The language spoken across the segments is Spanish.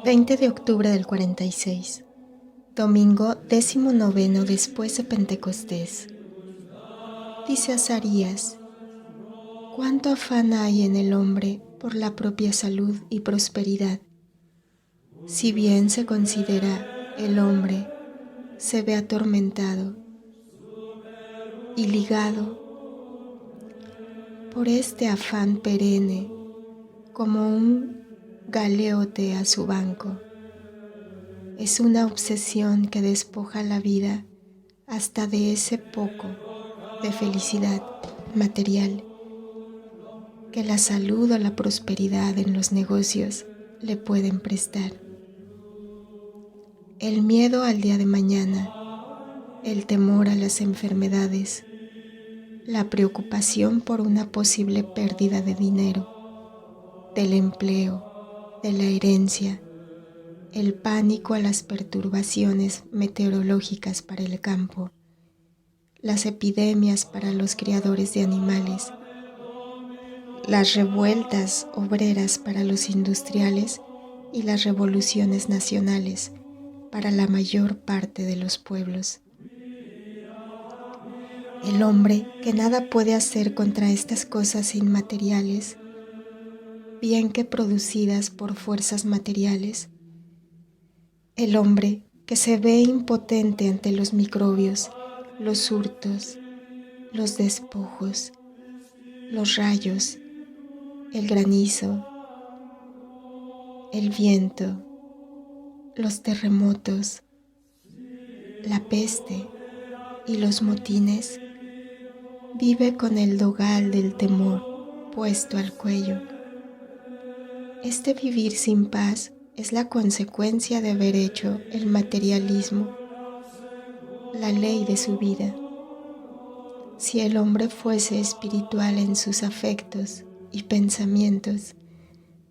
20 de octubre del 46, domingo 19 después de Pentecostés. Dice Azarías: cuánto afán hay en el hombre por la propia salud y prosperidad. Si bien se considera el hombre, se ve atormentado y ligado por este afán perenne como un galeote a su banco. Es una obsesión que despoja la vida hasta de ese poco de felicidad material que la salud o la prosperidad en los negocios le pueden prestar. El miedo al día de mañana, el temor a las enfermedades, la preocupación por una posible pérdida de dinero, del empleo, de la herencia, el pánico a las perturbaciones meteorológicas para el campo, las epidemias para los criadores de animales, las revueltas obreras para los industriales y las revoluciones nacionales para la mayor parte de los pueblos. El hombre que nada puede hacer contra estas cosas inmateriales, bien que producidas por fuerzas materiales. El hombre que se ve impotente ante los microbios, los hurtos, los despojos, los rayos, el granizo, el viento, los terremotos, la peste y los motines, vive con el dogal del temor puesto al cuello. Este vivir sin paz es la consecuencia de haber hecho el materialismo la ley de su vida. Si el hombre fuese espiritual en sus afectos y pensamientos,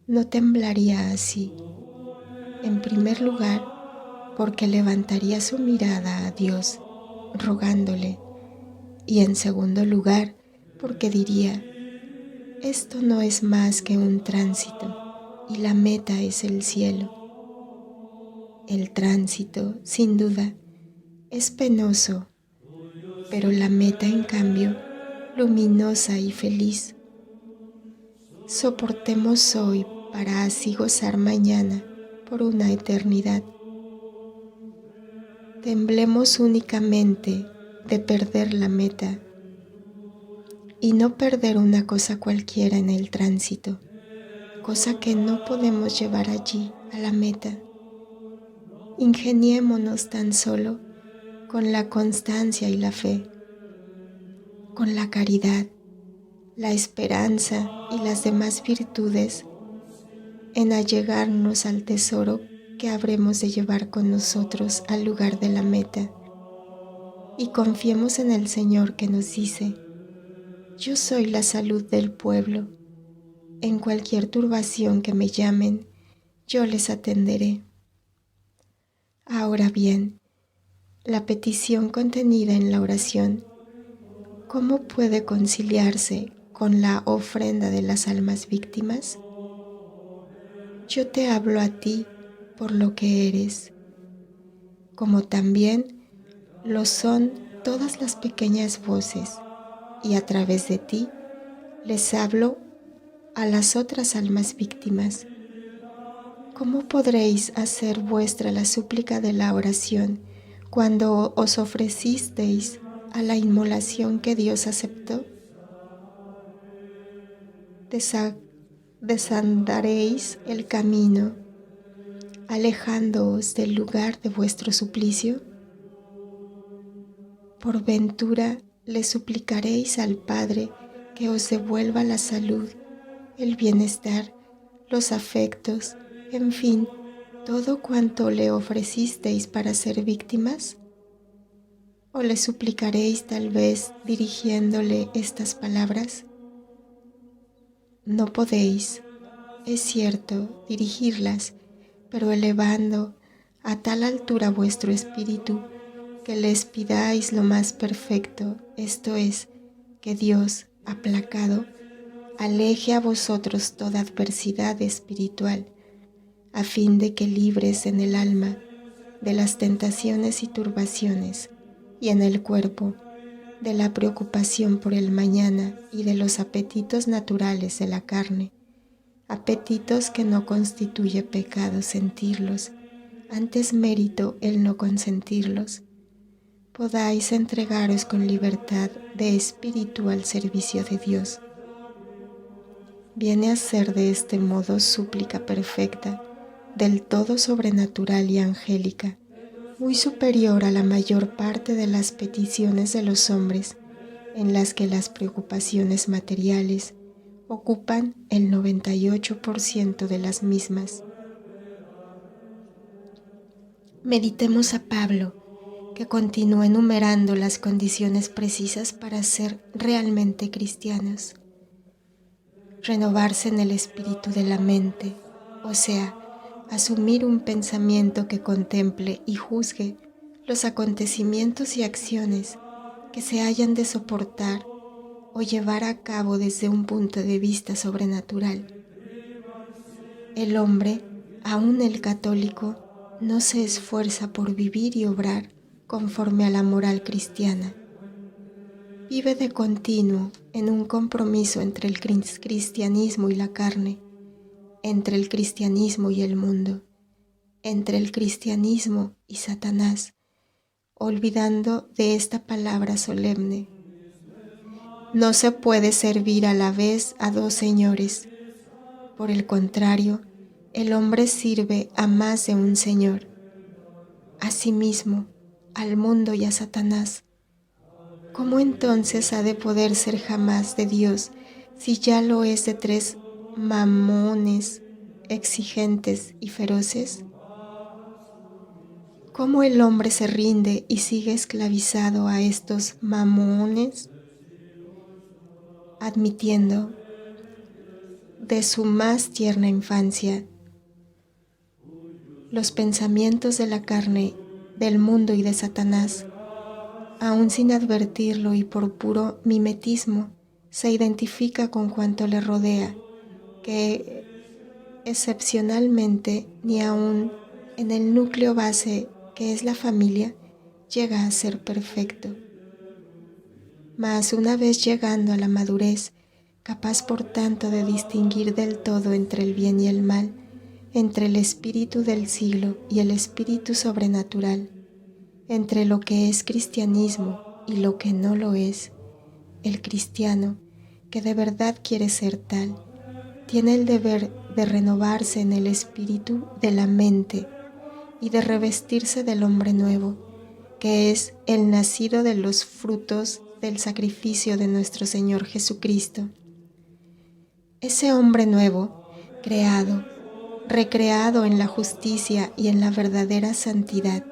no temblaría así. En primer lugar, porque levantaría su mirada a Dios, rogándole, y en segundo lugar, porque diría: esto no es más que un tránsito, y la meta es el cielo. El tránsito, sin duda, es penoso, pero la meta, en cambio, luminosa y feliz. Soportemos hoy para así gozar mañana por una eternidad. Temblemos únicamente de perder la meta y no perder una cosa cualquiera en el tránsito, cosa que no podemos llevar allí a la meta. Ingeniémonos tan solo con la constancia y la fe, con la caridad, la esperanza y las demás virtudes en allegarnos al tesoro que habremos de llevar con nosotros al lugar de la meta. Y confiemos en el Señor que nos dice: yo soy la salud del pueblo. En cualquier turbación que me llamen, yo les atenderé. Ahora bien, la petición contenida en la oración, ¿cómo puede conciliarse con la ofrenda de las almas víctimas? Yo te hablo a ti por lo que eres, como también lo son todas las pequeñas voces, y a través de ti les hablo a las otras almas víctimas. ¿Cómo podréis hacer vuestra la súplica de la oración cuando os ofrecisteis a la inmolación que Dios aceptó? Desandaréis el camino, alejándoos del lugar de vuestro suplicio. Por ventura le suplicaréis al Padre que os devuelva la salud, el bienestar, los afectos, en fin, todo cuanto le ofrecisteis para ser víctimas. ¿O le suplicaréis tal vez dirigiéndole estas palabras? No podéis, es cierto, dirigirlas, pero elevando a tal altura vuestro espíritu que les pidáis lo más perfecto, esto es, que Dios, aplacado, aleje a vosotros toda adversidad espiritual, a fin de que libres en el alma de las tentaciones y turbaciones, y en el cuerpo de la preocupación por el mañana y de los apetitos naturales de la carne, apetitos que no constituye pecado sentirlos, antes mérito el no consentirlos, podáis entregaros con libertad de espíritu al servicio de Dios. Viene a ser de este modo súplica perfecta, del todo sobrenatural y angélica, muy superior a la mayor parte de las peticiones de los hombres, en las que las preocupaciones materiales ocupan el 98% de las mismas. Meditemos a Pablo, que continúa enumerando las condiciones precisas para ser realmente cristianos. Renovarse en el espíritu de la mente, o sea, asumir un pensamiento que contemple y juzgue los acontecimientos y acciones que se hayan de soportar o llevar a cabo desde un punto de vista sobrenatural. El hombre, aun el católico, no se esfuerza por vivir y obrar conforme a la moral cristiana. Vive de continuo en un compromiso entre el cristianismo y la carne, entre el cristianismo y el mundo, entre el cristianismo y Satanás, olvidando de esta palabra solemne. No se puede servir a la vez a dos señores. Por el contrario, el hombre sirve a más de un señor, a sí mismo, al mundo y a Satanás. ¿Cómo entonces ha de poder ser jamás de Dios si ya lo es de tres mamones exigentes y feroces? ¿Cómo el hombre se rinde y sigue esclavizado a estos mamones? Admitiendo de su más tierna infancia los pensamientos de la carne, del mundo y de Satanás, aún sin advertirlo y por puro mimetismo, se identifica con cuanto le rodea, que excepcionalmente ni aún en el núcleo base que es la familia llega a ser perfecto. Mas una vez llegando a la madurez, capaz por tanto de distinguir del todo entre el bien y el mal, entre el espíritu del siglo y el espíritu sobrenatural, entre lo que es cristianismo y lo que no lo es, el cristiano, que de verdad quiere ser tal, tiene el deber de renovarse en el espíritu de la mente y de revestirse del hombre nuevo, que es el nacido de los frutos del sacrificio de nuestro Señor Jesucristo. Ese hombre nuevo, creado, recreado en la justicia y en la verdadera santidad.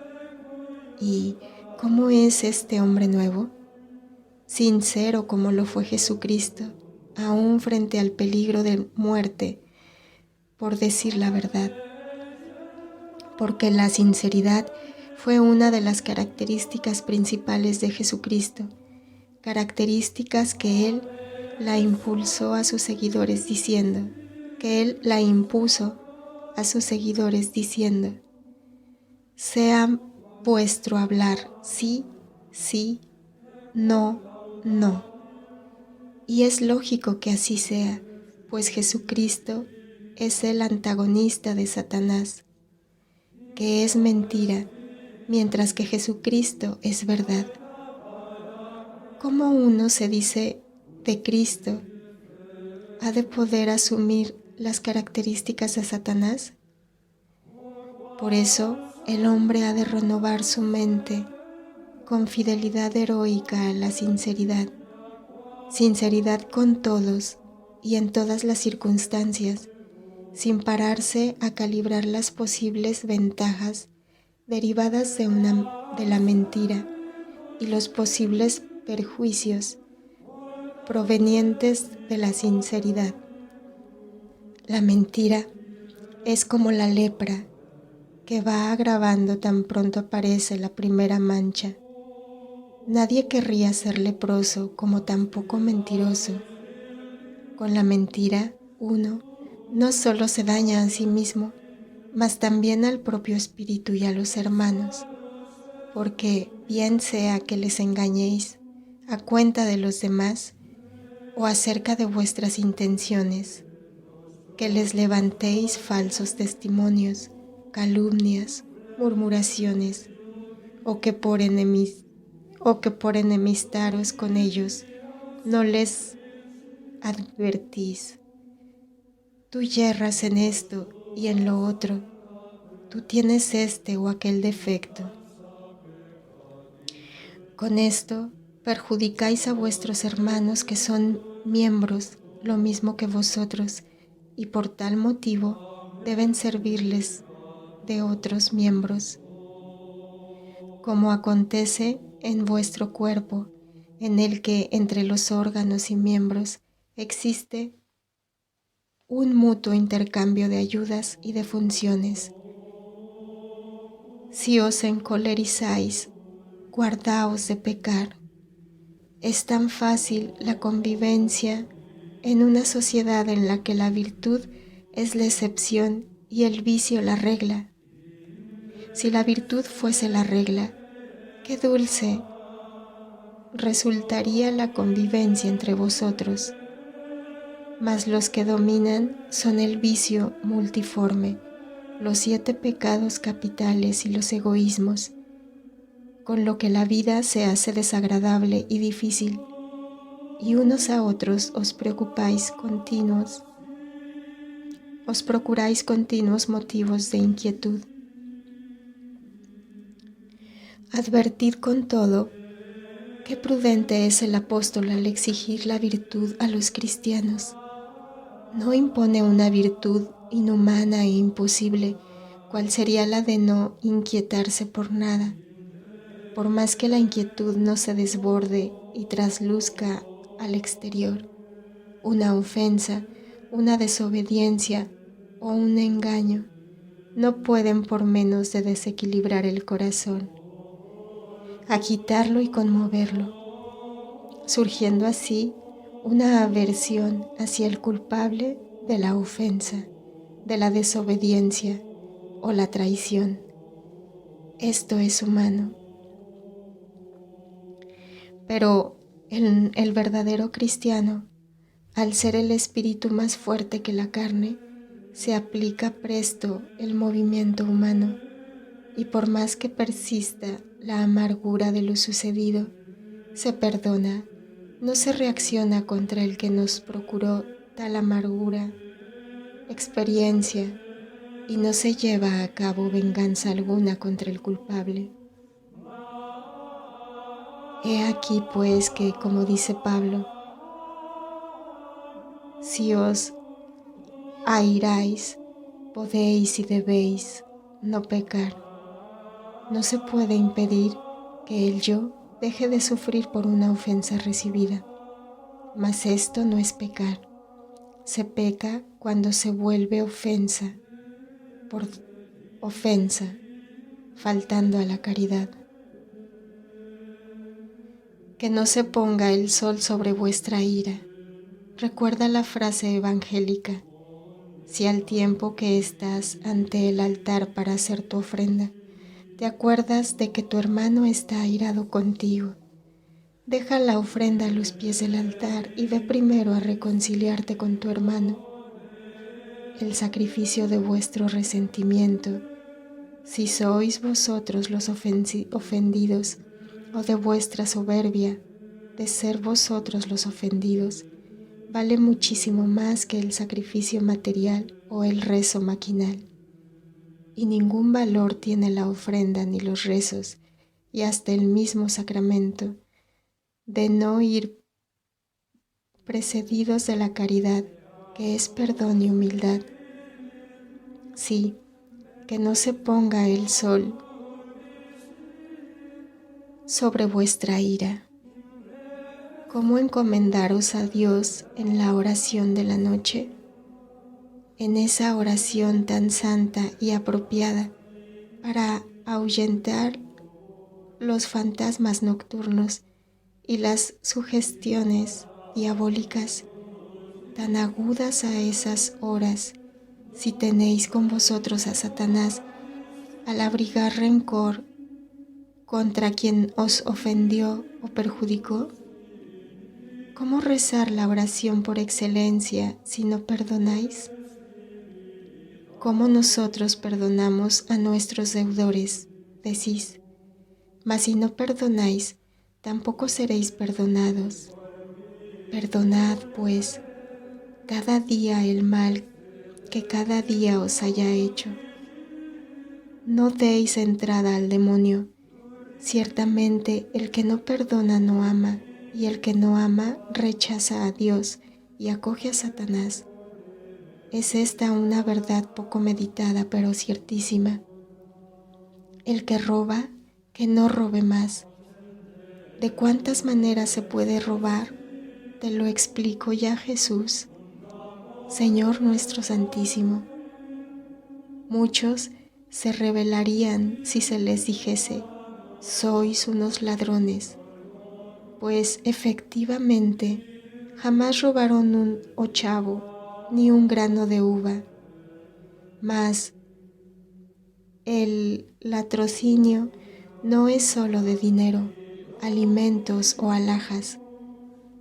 ¿Y cómo es este hombre nuevo? Sincero como lo fue Jesucristo, aún frente al peligro de muerte, por decir la verdad. Porque la sinceridad fue una de las características principales de Jesucristo, características que Él la impulsó a sus seguidores diciendo, sea vuestro hablar sí, sí, no, no. Y es lógico que así sea, pues Jesucristo es el antagonista de Satanás, que es mentira, mientras que Jesucristo es verdad. ¿Cómo uno se dice de Cristo ha de poder asumir las características de Satanás? Por eso el hombre ha de renovar su mente con fidelidad heroica a la sinceridad, sinceridad con todos y en todas las circunstancias, sin pararse a calibrar las posibles ventajas derivadas de la mentira y los posibles perjuicios provenientes de la sinceridad. La mentira es como la lepra que va agravando tan pronto aparece la primera mancha. Nadie querría ser leproso como tampoco mentiroso. Con la mentira, uno no solo se daña a sí mismo, mas también al propio espíritu y a los hermanos, porque bien sea que les engañéis a cuenta de los demás o acerca de vuestras intenciones, que les levantéis falsos testimonios, calumnias, murmuraciones, o que por enemistaros con ellos no les advertís. Tú yerras en esto y en lo otro, tú tienes este o aquel defecto. Con esto perjudicáis a vuestros hermanos que son miembros lo mismo que vosotros, y por tal motivo deben servirles de otros miembros, como acontece en vuestro cuerpo, en el que entre los órganos y miembros existe un mutuo intercambio de ayudas y de funciones. Si os encolerizáis, guardaos de pecar. Es tan fácil la convivencia en una sociedad en la que la virtud es la excepción y el vicio la regla. Si la virtud fuese la regla, qué dulce resultaría la convivencia entre vosotros. Mas los que dominan son el vicio multiforme, los 7 pecados capitales y los egoísmos, con lo que la vida se hace desagradable y difícil, y unos a otros os procuráis continuos motivos de inquietud. Advertid con todo qué prudente es el apóstol al exigir la virtud a los cristianos. No impone una virtud inhumana e imposible, cual sería la de no inquietarse por nada, por más que la inquietud no se desborde y trasluzca al exterior. Una ofensa, una desobediencia o un engaño no pueden por menos de desequilibrar el corazón, agitarlo y conmoverlo, surgiendo así una aversión hacia el culpable de la ofensa, de la desobediencia o la traición. Esto es humano. Pero el verdadero cristiano, al ser el espíritu más fuerte que la carne, se aplica presto el movimiento humano, y por más que persista la amargura de lo sucedido, se perdona, no se reacciona contra el que nos procuró tal amargura, experiencia, y no se lleva a cabo venganza alguna contra el culpable. He aquí pues que, como dice Pablo, si os airáis, podéis y debéis no pecar. No se puede impedir que el yo deje de sufrir por una ofensa recibida, mas esto no es pecar. Se peca cuando se vuelve ofensa por ofensa, faltando a la caridad. Que no se ponga el sol sobre vuestra ira. Recuerda la frase evangélica: si al tiempo que estás ante el altar para hacer tu ofrenda, te acuerdas de que tu hermano está airado contigo, deja la ofrenda a los pies del altar y ve primero a reconciliarte con tu hermano. El sacrificio de vuestro resentimiento, si sois vosotros los ofendidos, o de vuestra soberbia, de ser vosotros los ofendidos, vale muchísimo más que el sacrificio material o el rezo maquinal. Y ningún valor tiene la ofrenda ni los rezos, y hasta el mismo sacramento, de no ir precedidos de la caridad, que es perdón y humildad. Sí, que no se ponga el sol sobre vuestra ira. ¿Cómo encomendaros a Dios en la oración de la noche? En esa oración tan santa y apropiada para ahuyentar los fantasmas nocturnos y las sugestiones diabólicas tan agudas a esas horas, si tenéis con vosotros a Satanás al abrigar rencor contra quien os ofendió o perjudicó? ¿Cómo rezar la oración por excelencia si no perdonáis? ¿Cómo nosotros perdonamos a nuestros deudores? Decís, mas si no perdonáis, tampoco seréis perdonados. Perdonad, pues, cada día el mal que cada día os haya hecho. No deis entrada al demonio. Ciertamente el que no perdona no ama, y el que no ama rechaza a Dios y acoge a Satanás. Es esta una verdad poco meditada, pero ciertísima. El que roba, que no robe más. ¿De cuántas maneras se puede robar? Te lo explico ya, Jesús, Señor nuestro Santísimo. Muchos se rebelarían si se les dijese, sois unos ladrones, pues efectivamente jamás robaron un ochavo ni un grano de uva. Mas el latrocinio no es solo de dinero, alimentos o alhajas.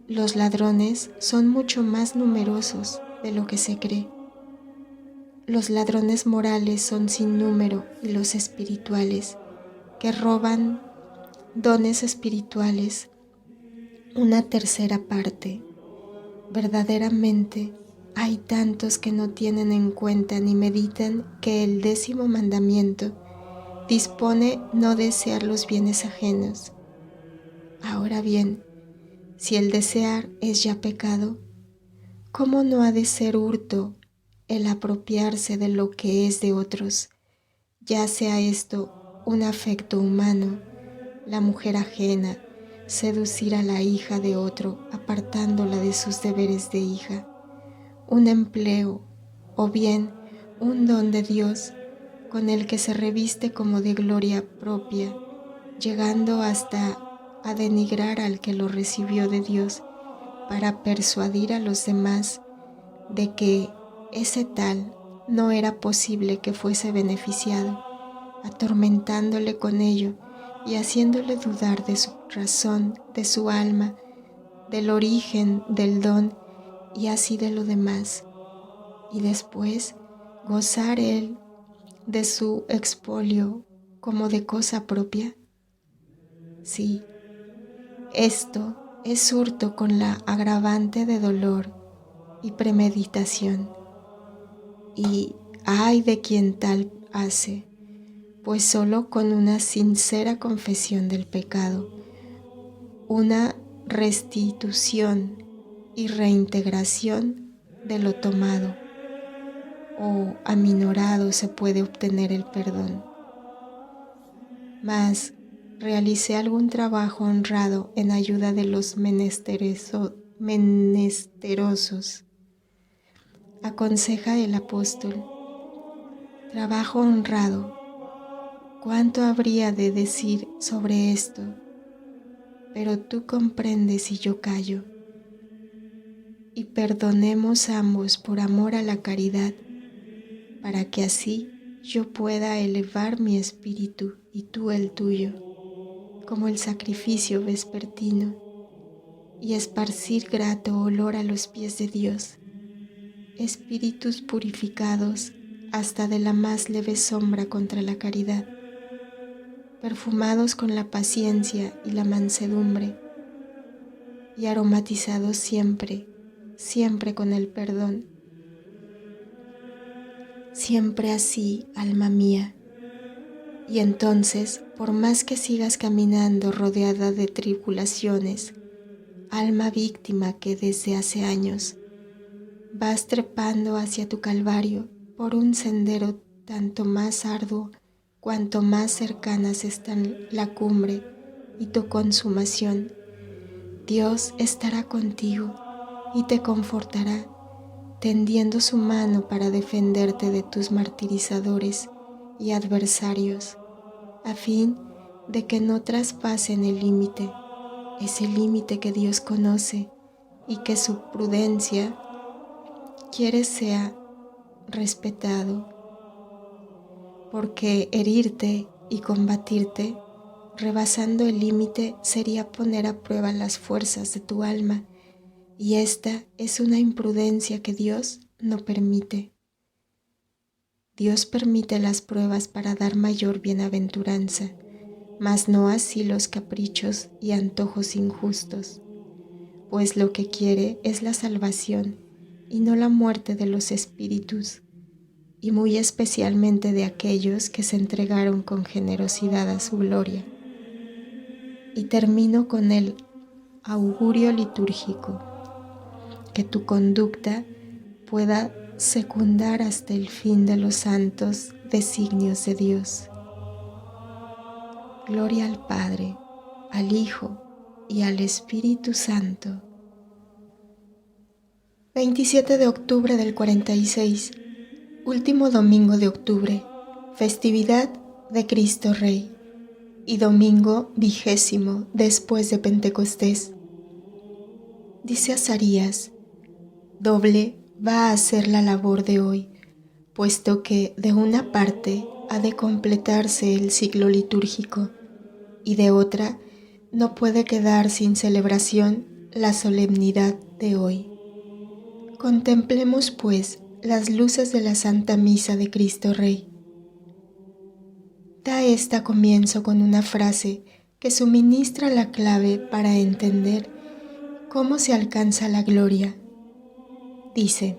Los ladrones son mucho más numerosos de lo que se cree. Los ladrones morales son sin número y los espirituales, que roban dones espirituales, una tercera parte. Verdaderamente, hay tantos que no tienen en cuenta ni meditan que el 10º mandamiento dispone no desear los bienes ajenos. Ahora bien, si el desear es ya pecado, ¿cómo no ha de ser hurto el apropiarse de lo que es de otros, ya sea esto un afecto humano, la mujer ajena, seducir a la hija de otro apartándola de sus deberes de hija, un empleo o bien un don de Dios con el que se reviste como de gloria propia, llegando hasta a denigrar al que lo recibió de Dios para persuadir a los demás de que ese tal no era posible que fuese beneficiado, atormentándole con ello y haciéndole dudar de su razón, de su alma, del origen del don y así de lo demás, y después gozar él de su expolio como de cosa propia. Sí, esto es hurto con la agravante de dolor y premeditación, y ay de quien tal hace, pues solo con una sincera confesión del pecado, una restitución y reintegración de lo tomado o aminorado se puede obtener el perdón. Mas realicé algún trabajo honrado en ayuda de los menesterosos. Aconseja el apóstol, trabajo honrado. ¿Cuánto habría de decir sobre esto? Pero tú comprendes y yo callo. Y perdonemos ambos por amor a la caridad, para que así yo pueda elevar mi espíritu y tú el tuyo, como el sacrificio vespertino, y esparcir grato olor a los pies de Dios, espíritus purificados hasta de la más leve sombra contra la caridad, perfumados con la paciencia y la mansedumbre, y aromatizados siempre, siempre con el perdón. Siempre así, alma mía. Y entonces, por más que sigas caminando rodeada de tribulaciones, alma víctima que desde hace años vas trepando hacia tu calvario por un sendero tanto más arduo cuanto más cercanas están la cumbre y tu consumación, Dios estará contigo y te confortará, tendiendo su mano para defenderte de tus martirizadores y adversarios, a fin de que no traspasen el límite, ese límite que Dios conoce y que su prudencia quiere sea respetado, porque herirte y combatirte, rebasando el límite, sería poner a prueba las fuerzas de tu alma, y esta es una imprudencia que Dios no permite. Dios permite las pruebas para dar mayor bienaventuranza, mas no así los caprichos y antojos injustos, pues lo que quiere es la salvación y no la muerte de los espíritus, y muy especialmente de aquellos que se entregaron con generosidad a su gloria. Y termino con el augurio litúrgico, que tu conducta pueda secundar hasta el fin de los santos designios de Dios. Gloria al Padre, al Hijo y al Espíritu Santo. 27 de octubre del 46, último domingo de octubre, festividad de Cristo Rey, y domingo 20 después de Pentecostés. Dice Azarías: doble va a ser la labor de hoy, puesto que de una parte ha de completarse el ciclo litúrgico y de otra no puede quedar sin celebración la solemnidad de hoy. Contemplemos pues las luces de la Santa Misa de Cristo Rey. Da esta comienzo con una frase que suministra la clave para entender cómo se alcanza la gloria. Dice: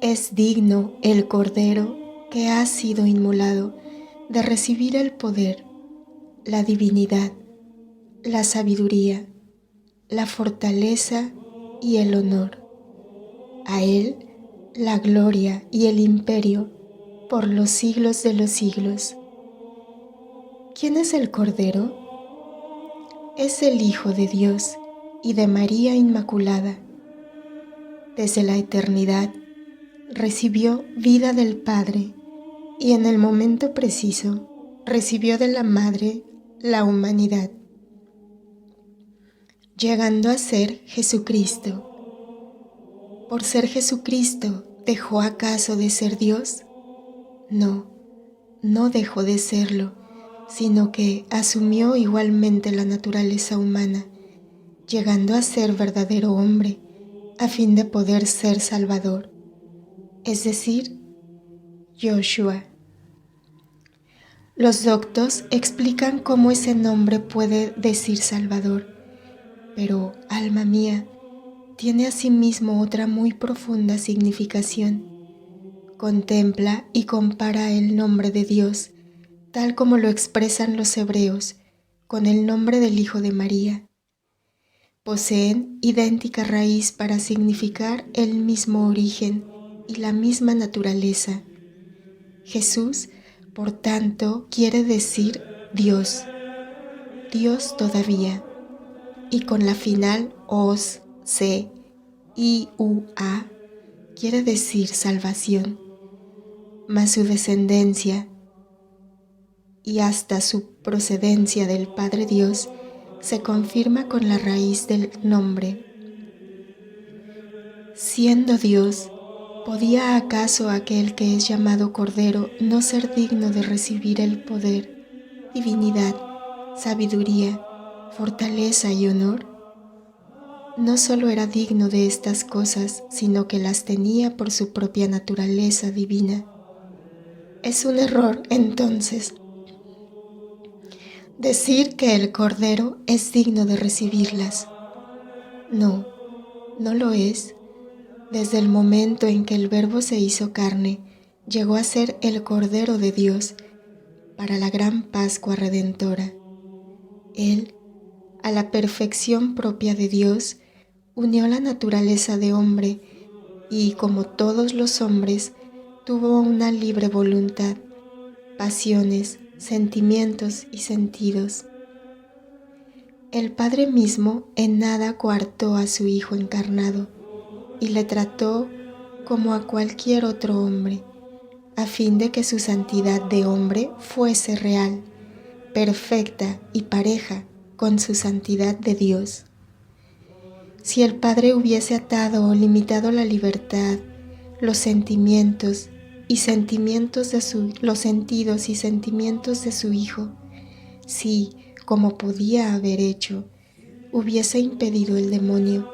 es digno el Cordero que ha sido inmolado de recibir el poder, la divinidad, la sabiduría, la fortaleza y el honor. A Él la gloria y el imperio por los siglos de los siglos. ¿Quién es el Cordero? Es el Hijo de Dios y de María Inmaculada. Desde la eternidad recibió vida del Padre y en el momento preciso recibió de la Madre la humanidad, llegando a ser Jesucristo. ¿Por ser Jesucristo dejó acaso de ser Dios? No, no dejó de serlo, sino que asumió igualmente la naturaleza humana, llegando a ser verdadero hombre, a fin de poder ser Salvador, es decir, Yoshua. Los doctos explican cómo ese nombre puede decir Salvador, pero, alma mía, tiene asimismo otra muy profunda significación. Contempla y compara el nombre de Dios, tal como lo expresan los hebreos, con el nombre del Hijo de María. Poseen idéntica raíz para significar el mismo origen y la misma naturaleza. Jesús, por tanto, quiere decir Dios, Dios todavía, y con la final os, se, iua, quiere decir salvación, mas su descendencia y hasta su procedencia del Padre Dios se confirma con la raíz del nombre. Siendo Dios, ¿podía acaso aquel que es llamado Cordero no ser digno de recibir el poder, divinidad, sabiduría, fortaleza y honor? No solo era digno de estas cosas, sino que las tenía por su propia naturaleza divina. Es un error, entonces, decir que el Cordero es digno de recibirlas. No, no lo es. Desde el momento en que el Verbo se hizo carne, llegó a ser el Cordero de Dios para la gran Pascua Redentora. Él, a la perfección propia de Dios, unió la naturaleza de hombre y, como todos los hombres, tuvo una libre voluntad, pasiones, sentimientos y sentidos. El Padre mismo en nada coartó a su Hijo encarnado y le trató como a cualquier otro hombre, a fin de que su santidad de hombre fuese real, perfecta y pareja con su santidad de Dios. Si el Padre hubiese atado o limitado la libertad, los sentidos y sentimientos de su Hijo, si, como podía haber hecho, hubiese impedido el demonio,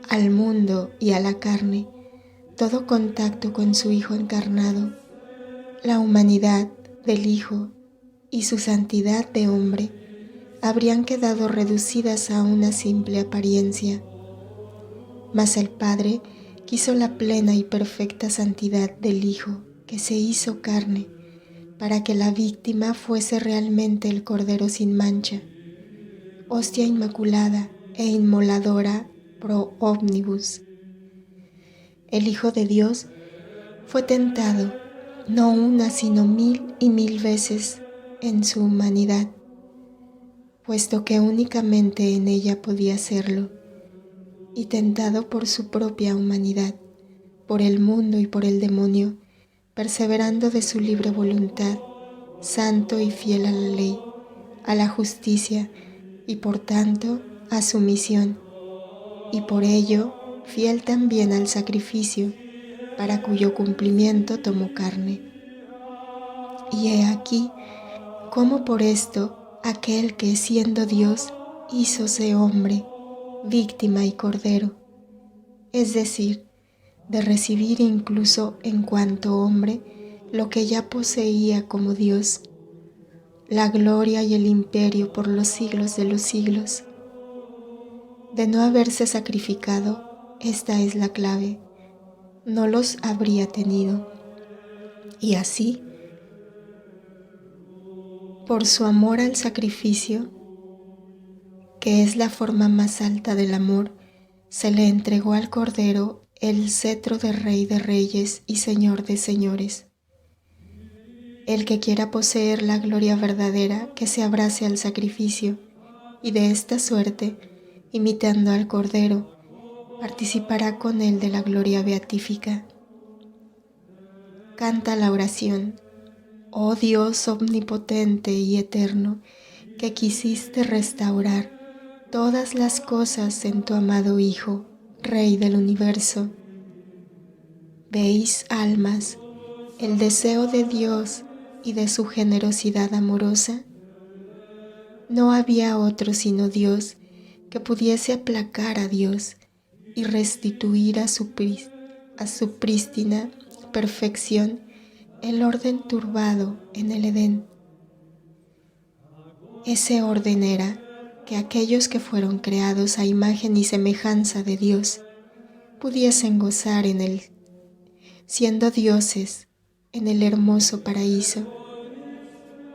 al mundo y a la carne, todo contacto con su Hijo encarnado, la humanidad del Hijo y su santidad de hombre habrían quedado reducidas a una simple apariencia. Mas el Padre quiso la plena y perfecta santidad del Hijo que se hizo carne, para que la víctima fuese realmente el Cordero sin mancha, hostia inmaculada e inmoladora pro omnibus. El Hijo de Dios fue tentado no una sino 1000 y 1000 veces en su humanidad, puesto que únicamente en ella podía serlo, y tentado por su propia humanidad, por el mundo y por el demonio, perseverando de su libre voluntad, santo y fiel a la ley, a la justicia y por tanto a su misión, y por ello fiel también al sacrificio, para cuyo cumplimiento tomó carne. Y he aquí cómo por esto aquel que siendo Dios hízose hombre, víctima y cordero, es decir, de recibir incluso en cuanto hombre lo que ya poseía como Dios, la gloria y el imperio por los siglos de los siglos. De no haberse sacrificado, esta es la clave, no los habría tenido. Y así, por su amor al sacrificio, que es la forma más alta del amor, se le entregó al Cordero el cetro de Rey de Reyes y Señor de Señores. El que quiera poseer la gloria verdadera, que se abrace al sacrificio, y de esta suerte, imitando al Cordero, participará con él de la gloria beatífica. Canta la oración: oh Dios omnipotente y eterno, que quisiste restaurar todas las cosas en tu amado Hijo, Rey del universo. Veis, almas, el deseo de Dios y de su generosidad amorosa. No había otro sino Dios que pudiese aplacar a Dios y restituir a su prístina perfección el orden turbado en el Edén. Ese orden era que aquellos que fueron creados a imagen y semejanza de Dios pudiesen gozar en él, siendo dioses en el hermoso paraíso.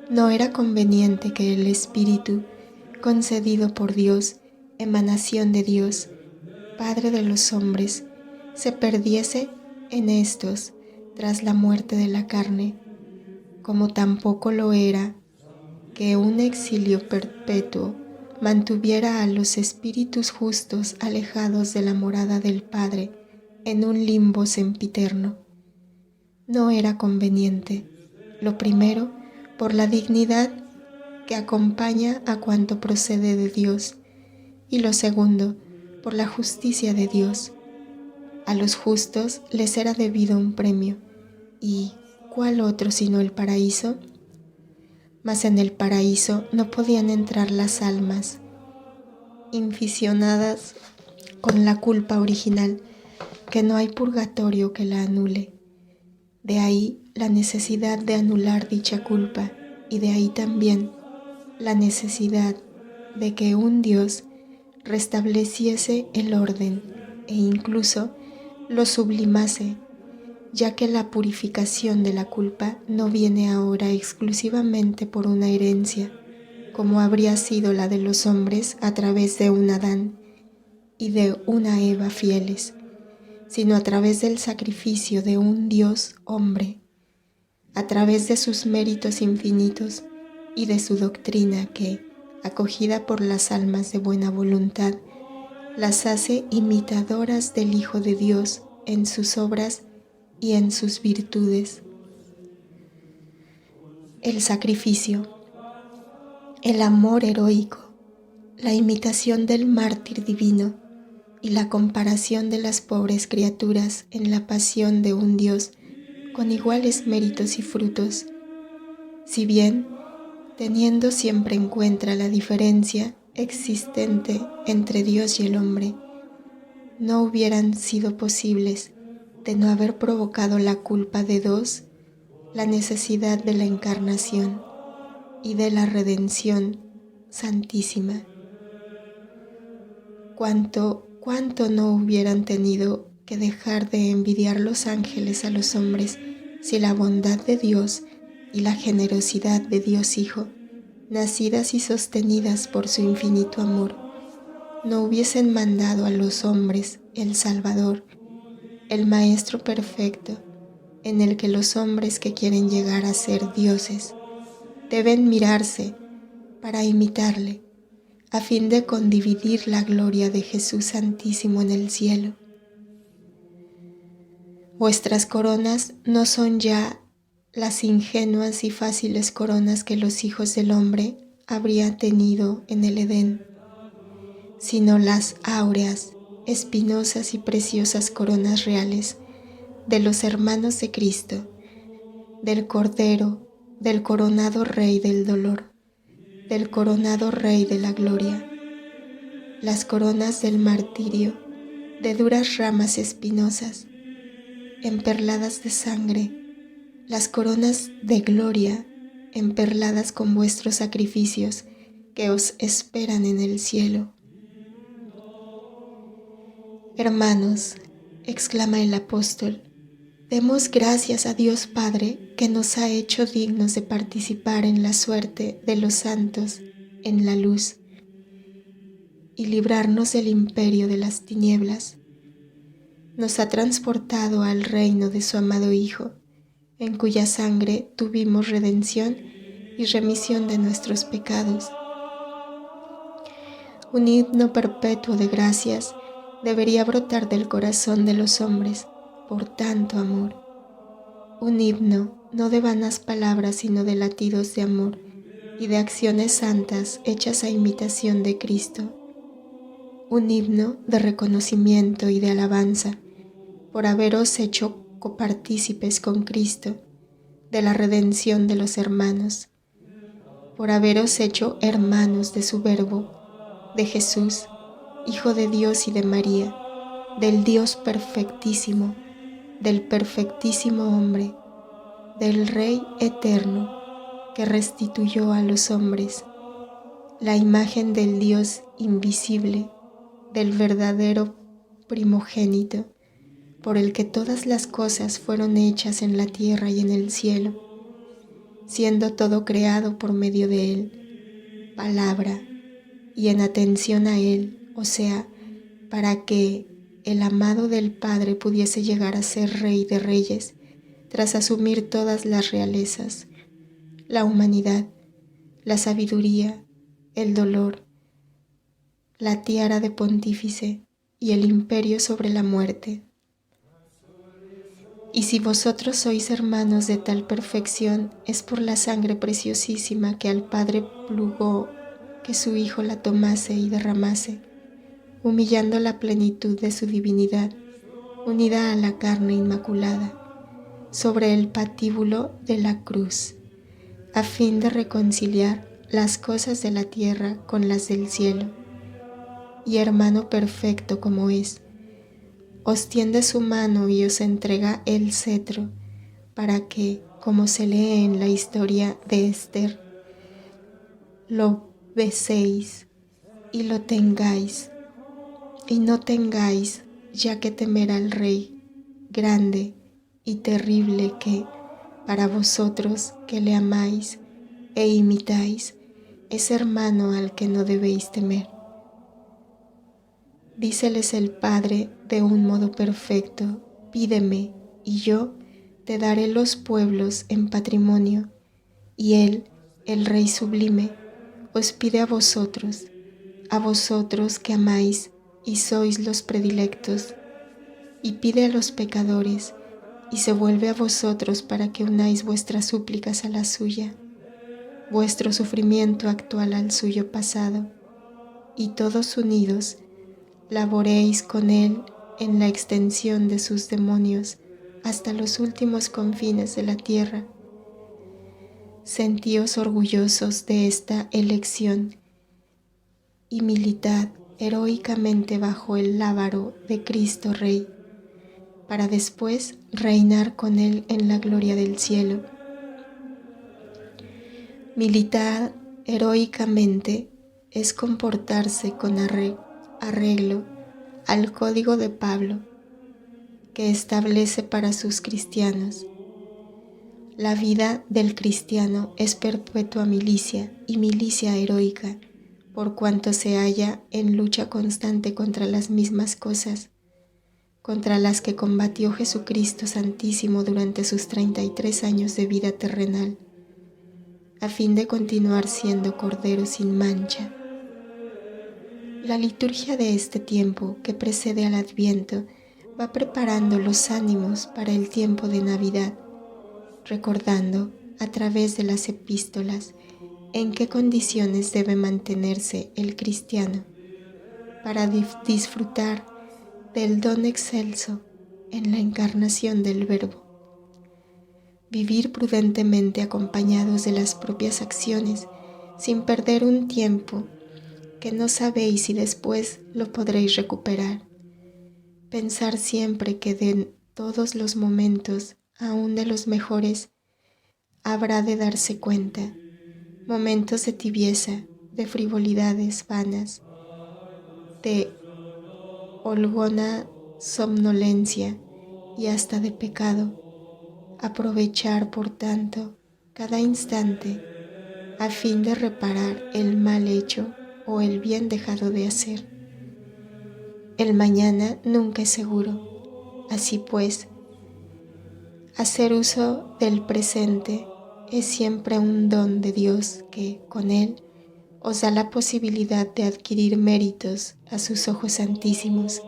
No era conveniente que el Espíritu, concedido por Dios, emanación de Dios, Padre de los hombres, se perdiese en estos tras la muerte de la carne, como tampoco lo era que un exilio perpetuo mantuviera a los espíritus justos alejados de la morada del Padre en un limbo sempiterno. No era conveniente, lo primero, por la dignidad que acompaña a cuanto procede de Dios, y lo segundo, por la justicia de Dios. A los justos les era debido un premio, y ¿cuál otro sino el paraíso? Mas en el paraíso no podían entrar las almas inficionadas con la culpa original, que no hay purgatorio que la anule. De ahí la necesidad de anular dicha culpa, y de ahí también la necesidad de que un Dios restableciese el orden e incluso lo sublimase, ya que la purificación de la culpa no viene ahora exclusivamente por una herencia, como habría sido la de los hombres a través de un Adán y de una Eva fieles, sino a través del sacrificio de un Dios hombre, a través de sus méritos infinitos y de su doctrina que, acogida por las almas de buena voluntad, las hace imitadoras del Hijo de Dios en sus obras y en sus virtudes. El sacrificio, el amor heroico, la imitación del mártir divino y la comparación de las pobres criaturas en la pasión de un Dios con iguales méritos y frutos, si bien teniendo siempre en cuenta la diferencia existente entre Dios y el hombre, no hubieran sido posibles de no haber provocado la culpa de dos, la necesidad de la encarnación y de la redención santísima. Cuánto no hubieran tenido que dejar de envidiar los ángeles a los hombres si la bondad de Dios y la generosidad de Dios Hijo, nacidas y sostenidas por su infinito amor, no hubiesen mandado a los hombres el Salvador, el Maestro perfecto, en el que los hombres que quieren llegar a ser dioses deben mirarse para imitarle, a fin de condividir la gloria de Jesús Santísimo en el cielo. Vuestras coronas no son ya las ingenuas y fáciles coronas que los hijos del hombre habrían tenido en el Edén, sino las áureas, espinosas y preciosas coronas reales de los hermanos de Cristo, del Cordero, del coronado Rey del dolor, del coronado Rey de la gloria, las coronas del martirio, de duras ramas espinosas, emperladas de sangre, las coronas de gloria, emperladas con vuestros sacrificios que os esperan en el cielo. Hermanos, exclama el apóstol, demos gracias a Dios Padre que nos ha hecho dignos de participar en la suerte de los santos en la luz y librarnos del imperio de las tinieblas. Nos ha transportado al reino de su amado Hijo, en cuya sangre tuvimos redención y remisión de nuestros pecados. Un himno perpetuo de gracias debería brotar del corazón de los hombres por tanto amor. Un himno no de vanas palabras, sino de latidos de amor y de acciones santas hechas a imitación de Cristo. Un himno de reconocimiento y de alabanza por haberos hecho copartícipes con Cristo de la redención de los hermanos, por haberos hecho hermanos de su Verbo, de Jesús, Hijo de Dios y de María, del Dios perfectísimo, del perfectísimo hombre, del Rey eterno que restituyó a los hombres, la imagen del Dios invisible, del verdadero primogénito, por el que todas las cosas fueron hechas en la tierra y en el cielo, siendo todo creado por medio de él, palabra, y en atención a él, o sea, para que el amado del Padre pudiese llegar a ser Rey de Reyes, tras asumir todas las realezas, la humanidad, la sabiduría, el dolor, la tiara de pontífice y el imperio sobre la muerte. Y si vosotros sois hermanos de tal perfección, es por la sangre preciosísima que al Padre plugó que su Hijo la tomase y derramase, humillando la plenitud de su divinidad, unida a la carne inmaculada, sobre el patíbulo de la cruz, a fin de reconciliar las cosas de la tierra con las del cielo. Y hermano perfecto como es, os tiende su mano y os entrega el cetro, para que, como se lee en la historia de Esther, lo beséis y lo tengáis, y no tengáis ya que temer al Rey grande y terrible que, para vosotros que le amáis e imitáis, es hermano al que no debéis temer. Díceles el Padre de un modo perfecto, pídeme, y yo te daré los pueblos en patrimonio, y Él, el Rey sublime, os pide a vosotros que amáis y sois los predilectos, y pide a los pecadores, y se vuelve a vosotros para que unáis vuestras súplicas a la suya, vuestro sufrimiento actual al suyo pasado, y todos unidos laboréis con él en la extensión de sus demonios hasta los últimos confines de la tierra. Sentíos orgullosos de esta elección y militad heroicamente bajo el lábaro de Cristo Rey, para después reinar con él en la gloria del cielo. Militad heroicamente es comportarse con arreglo al código de Pablo, que establece para sus cristianos: la vida del cristiano es perpetua milicia y milicia heroica, por cuanto se halla en lucha constante contra las mismas cosas, contra las que combatió Jesucristo Santísimo durante sus 33 años de vida terrenal, a fin de continuar siendo Cordero sin mancha. La liturgia de este tiempo que precede al Adviento va preparando los ánimos para el tiempo de Navidad, recordando a través de las epístolas en qué condiciones debe mantenerse el cristiano para disfrutar del don excelso en la encarnación del Verbo. Vivir prudentemente acompañados de las propias acciones, sin perder un tiempo que no sabéis si después lo podréis recuperar. Pensar siempre que de todos los momentos, aún de los mejores, habrá de darse cuenta. Momentos de tibieza, de frivolidades vanas, de holgona somnolencia y hasta de pecado. Aprovechar, por tanto, cada instante a fin de reparar el mal hecho o el bien dejado de hacer. El mañana nunca es seguro. Así pues, hacer uso del presente es siempre un don de Dios que, con él, os da la posibilidad de adquirir méritos a sus ojos santísimos.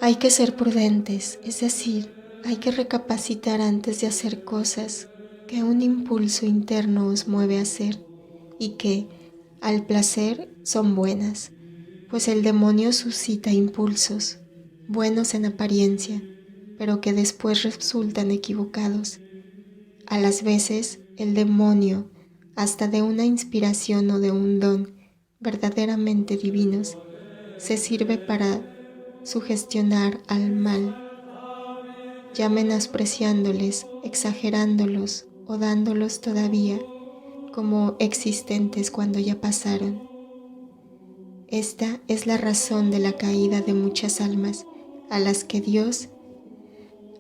Hay que ser prudentes, es decir, hay que recapacitar antes de hacer cosas que un impulso interno os mueve a hacer y que, al placer, son buenas, pues el demonio suscita impulsos, buenos en apariencia, pero que después resultan equivocados. A las veces, el demonio, hasta de una inspiración o de un don verdaderamente divinos, se sirve para sugestionar al mal, ya menospreciándoles, exagerándolos o dándolos todavía como existentes cuando ya pasaron. Esta es la razón de la caída de muchas almas a las que Dios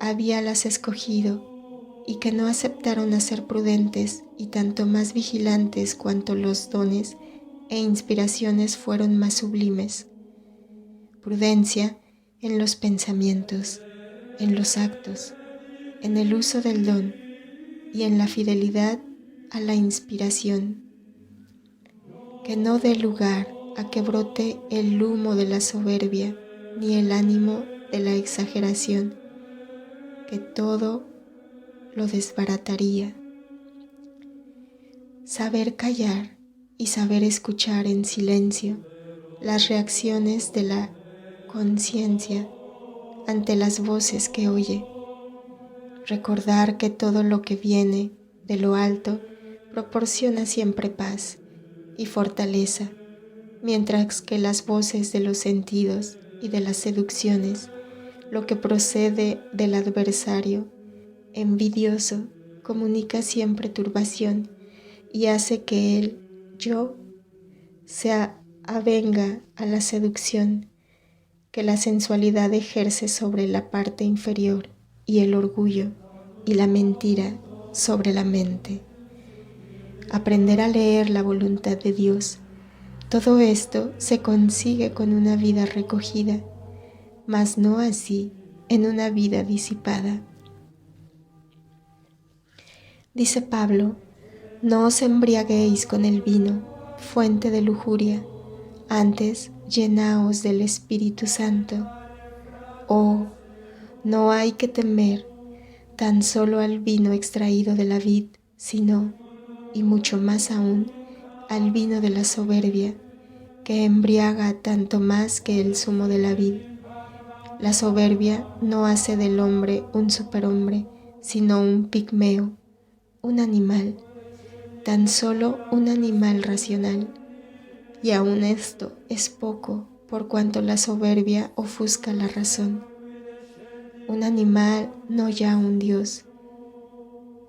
había las escogido y que no aceptaron a ser prudentes y tanto más vigilantes cuanto los dones e inspiraciones fueron más sublimes. Prudencia en los pensamientos, en los actos, en el uso del don y en la fidelidad a la inspiración. Que no dé lugar a que brote el humo de la soberbia ni el ánimo de la exageración, que todo lo desbarataría. Saber callar y saber escuchar en silencio las reacciones de la conciencia ante las voces que oye. Recordar que todo lo que viene de lo alto proporciona siempre paz y fortaleza, mientras que las voces de los sentidos y de las seducciones, lo que procede del adversario envidioso, comunica siempre turbación y hace que el yo se avenga a la seducción que la sensualidad ejerce sobre la parte inferior y el orgullo y la mentira sobre la mente. Aprender a leer la voluntad de Dios. Todo esto se consigue con una vida recogida, mas no así en una vida disipada. Dice Pablo: no os embriaguéis con el vino, fuente de lujuria, antes llenaos del Espíritu Santo. Oh, no hay que temer tan solo al vino extraído de la vid, sino, y mucho más aún, al vino de la soberbia, que embriaga tanto más que el zumo de la vid. La soberbia no hace del hombre un superhombre, sino un pigmeo, un animal, tan solo un animal racional. Y aun esto es poco, por cuanto la soberbia ofusca la razón. Un animal, no ya un Dios.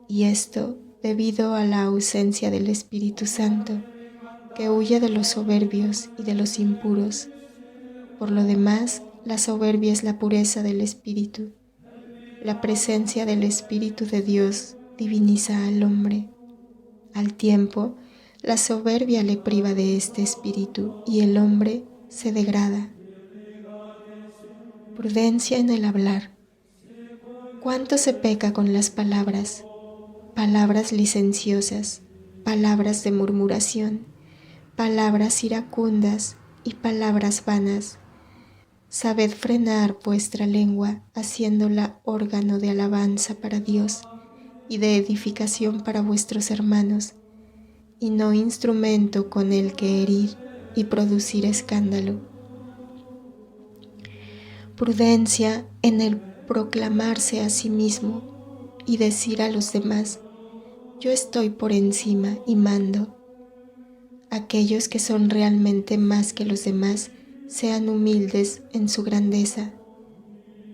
Y esto debido a la ausencia del Espíritu Santo, que huye de los soberbios y de los impuros. Por lo demás, la soberbia es la pureza del Espíritu. La presencia del Espíritu de Dios diviniza al hombre. Al tiempo, la soberbia le priva de este espíritu y el hombre se degrada. Prudencia en el hablar. ¿Cuánto se peca con las palabras? Palabras licenciosas, palabras de murmuración, palabras iracundas y palabras vanas. Sabed frenar vuestra lengua, haciéndola órgano de alabanza para Dios y de edificación para vuestros hermanos, y no instrumento con el que herir y producir escándalo. Prudencia en el proclamarse a sí mismo y decir a los demás: yo estoy por encima y mando. Aquellos que son realmente más que los demás sean humildes en su grandeza,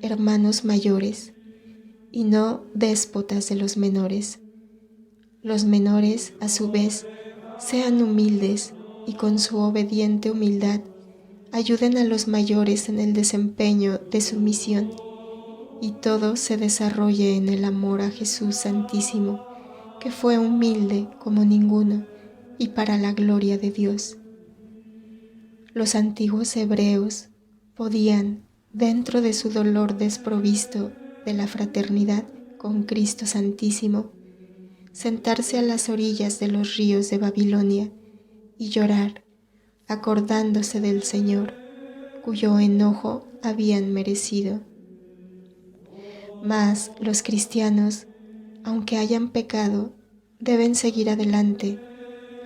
hermanos mayores, y no déspotas de los menores. Los menores, a su vez, sean humildes y con su obediente humildad ayuden a los mayores en el desempeño de su misión, y todo se desarrolle en el amor a Jesús Santísimo, que fue humilde como ninguno y para la gloria de Dios. Los antiguos hebreos podían, dentro de su dolor desprovisto de la fraternidad con Cristo Santísimo, sentarse a las orillas de los ríos de Babilonia y llorar, acordándose del Señor, cuyo enojo habían merecido. Mas los cristianos, aunque hayan pecado, deben seguir adelante,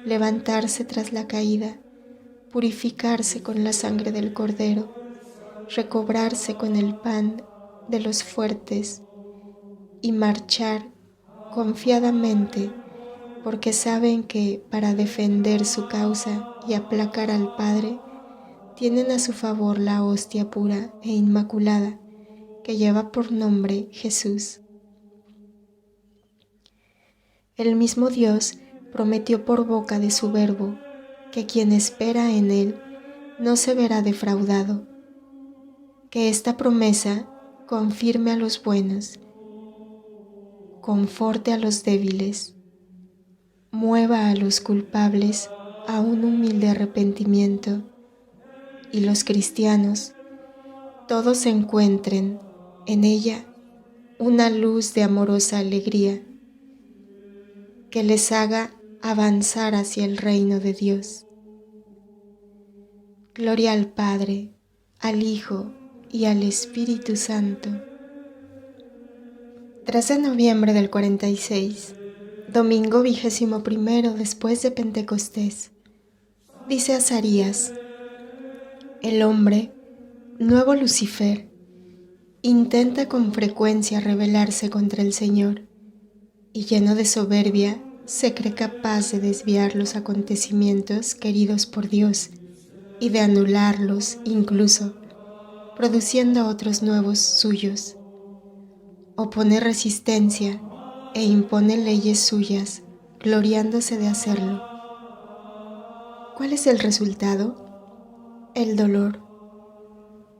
levantarse tras la caída, purificarse con la sangre del Cordero, recobrarse con el pan de los fuertes y marchar confiadamente, porque saben que para defender su causa y aplacar al Padre, tienen a su favor la hostia pura e inmaculada que lleva por nombre Jesús. El mismo Dios prometió por boca de su Verbo que quien espera en Él no se verá defraudado, que esta promesa confirme a los buenos, conforte a los débiles, mueva a los culpables a un humilde arrepentimiento, y los cristianos todos encuentren en ella una luz de amorosa alegría que les haga avanzar hacia el reino de Dios. Gloria al Padre, al Hijo y al Espíritu Santo. 3 de noviembre del 46, domingo 21 después de Pentecostés. Dice Azarías: el hombre, nuevo Lucifer, intenta con frecuencia rebelarse contra el Señor y lleno de soberbia se cree capaz de desviar los acontecimientos queridos por Dios y de anularlos incluso, produciendo otros nuevos suyos. Opone resistencia e impone leyes suyas, gloriándose de hacerlo. ¿Cuál es el resultado? El dolor,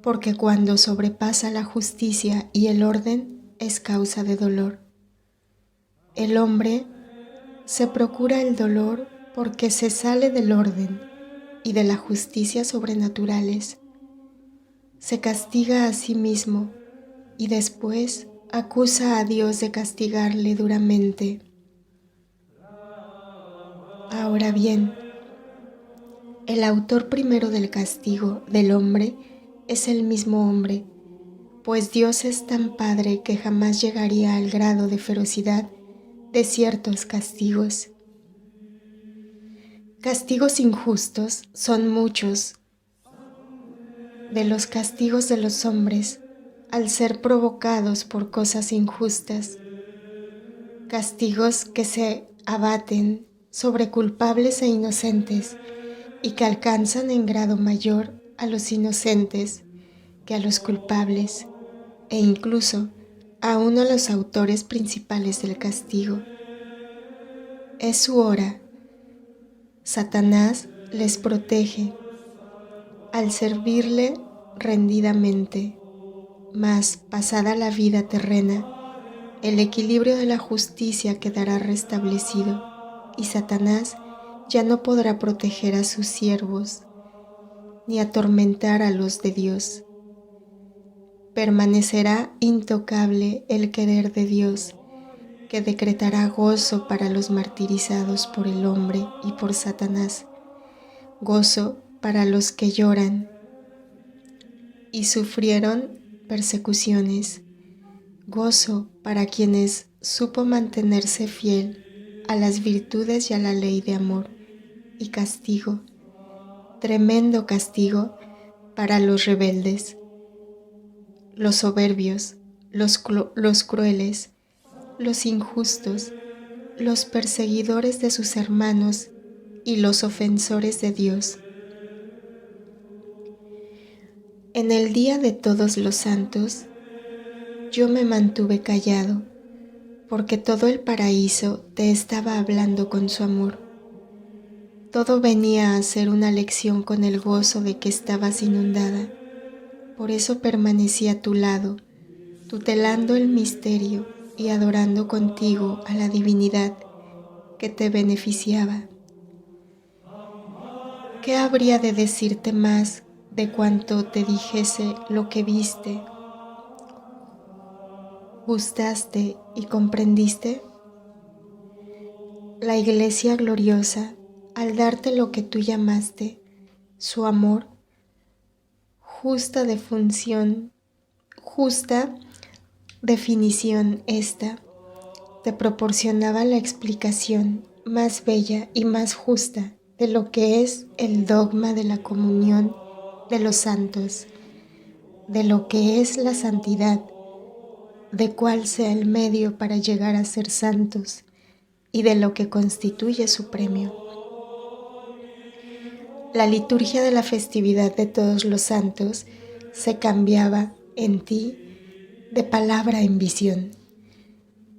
porque cuando sobrepasa la justicia y el orden es causa de dolor. El hombre se procura el dolor porque se sale del orden y de la justicia sobrenaturales. Se castiga a sí mismo y después acusa a Dios de castigarle duramente. Ahora bien, el autor primero del castigo del hombre es el mismo hombre, pues Dios es tan padre que jamás llegaría al grado de ferocidad de ciertos castigos. Castigos injustos son muchos de los castigos de los hombres al ser provocados por cosas injustas, castigos que se abaten sobre culpables e inocentes y que alcanzan en grado mayor a los inocentes que a los culpables e incluso aún a los autores principales del castigo. Es su hora. Satanás les protege al servirle rendidamente, mas pasada la vida terrena, el equilibrio de la justicia quedará restablecido y Satanás ya no podrá proteger a sus siervos ni atormentar a los de Dios. Permanecerá intocable el querer de Dios, que decretará gozo para los martirizados por el hombre y por Satanás, gozo para los que lloran y sufrieron persecuciones, gozo para quienes supo mantenerse fiel a las virtudes y a la ley de amor, y castigo, tremendo castigo para los rebeldes, los soberbios, los crueles, los injustos, los perseguidores de sus hermanos y los ofensores de Dios. En el día de todos los santos, yo me mantuve callado, porque todo el paraíso te estaba hablando con su amor. Todo venía a ser una lección con el gozo de que estabas inundada. Por eso permanecí a tu lado, tutelando el misterio y adorando contigo a la divinidad que te beneficiaba. ¿Qué habría de decirte más de cuanto te dijese lo que viste, gustaste y comprendiste? La Iglesia gloriosa, al darte lo que tú llamaste su amor, justa definición esta, te proporcionaba la explicación más bella y más justa de lo que es el dogma de la comunión de los santos, de lo que es la santidad, de cuál sea el medio para llegar a ser santos y de lo que constituye su premio. La liturgia de la festividad de todos los santos se cambiaba en ti de palabra en visión,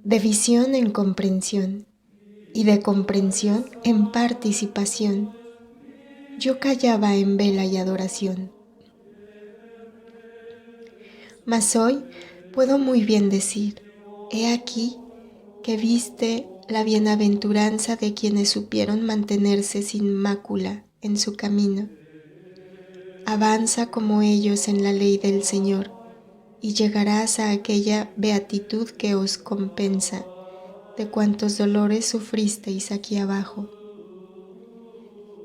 de visión en comprensión y de comprensión en participación. Yo callaba en vela y adoración. Mas hoy puedo muy bien decir, he aquí que viste la bienaventuranza de quienes supieron mantenerse sin mácula en su camino. Avanza como ellos en la ley del Señor y llegarás a aquella beatitud que os compensa de cuantos dolores sufristeis aquí abajo.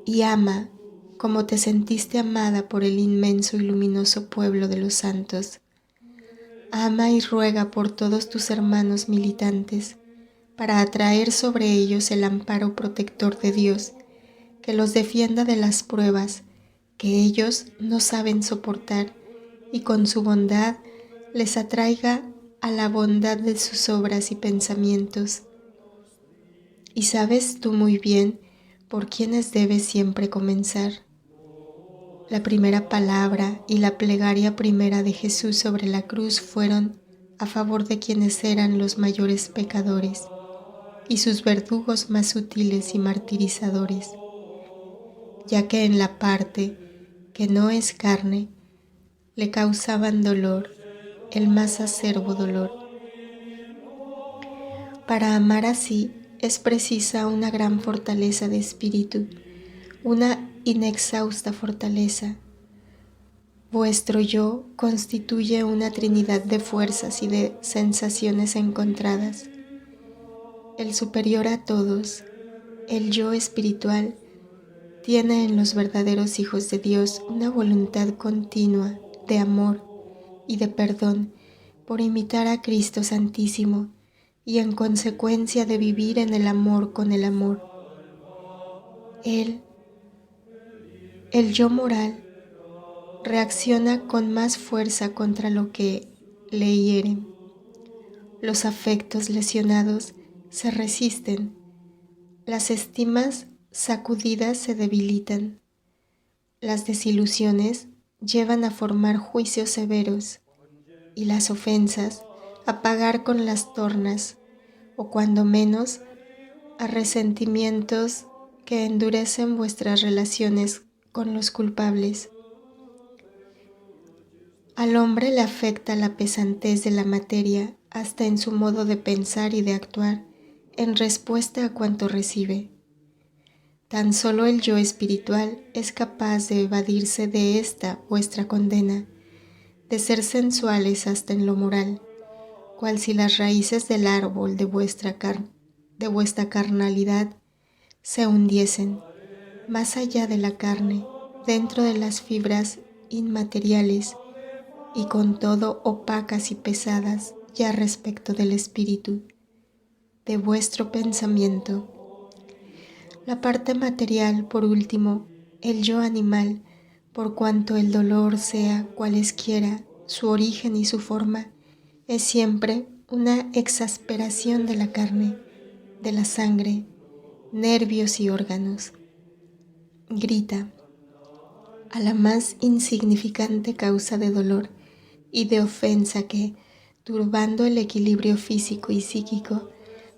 Y ama como te sentiste amada por el inmenso y luminoso pueblo de los santos. Ama y ruega por todos tus hermanos militantes para atraer sobre ellos el amparo protector de Dios, que los defienda de las pruebas que ellos no saben soportar y con su bondad les atraiga a la bondad de sus obras y pensamientos. Y sabes tú muy bien por quiénes debes siempre comenzar. La primera palabra y la plegaria primera de Jesús sobre la cruz fueron a favor de quienes eran los mayores pecadores y sus verdugos más sutiles y martirizadores, ya que en la parte que no es carne le causaban dolor, el más acerbo dolor. Para amar así es precisa una gran fortaleza de espíritu, una inexhausta fortaleza. Vuestro yo constituye una trinidad de fuerzas y de sensaciones encontradas. El superior a todos, el yo espiritual, tiene en los verdaderos hijos de Dios una voluntad continua de amor y de perdón por imitar a Cristo Santísimo y en consecuencia de vivir en el amor con el amor. Él El yo moral reacciona con más fuerza contra lo que le hiere. Los afectos lesionados se resisten, las estimas sacudidas se debilitan, las desilusiones llevan a formar juicios severos y las ofensas a pagar con las tornas, o cuando menos a resentimientos que endurecen vuestras relaciones con los culpables. Al hombre le afecta la pesantez de la materia hasta en su modo de pensar y de actuar en respuesta a cuanto recibe. Tan solo el yo espiritual es capaz de evadirse de esta vuestra condena, de ser sensuales hasta en lo moral, cual si las raíces del árbol de vuestra carnalidad se hundiesen más allá de la carne, dentro de las fibras inmateriales, y con todo opacas y pesadas ya respecto del espíritu, de vuestro pensamiento. La parte material, por último, el yo animal, por cuanto el dolor sea cualesquiera su origen y su forma, es siempre una exasperación de la carne, de la sangre, nervios y órganos. Grita a la más insignificante causa de dolor y de ofensa que, turbando el equilibrio físico y psíquico,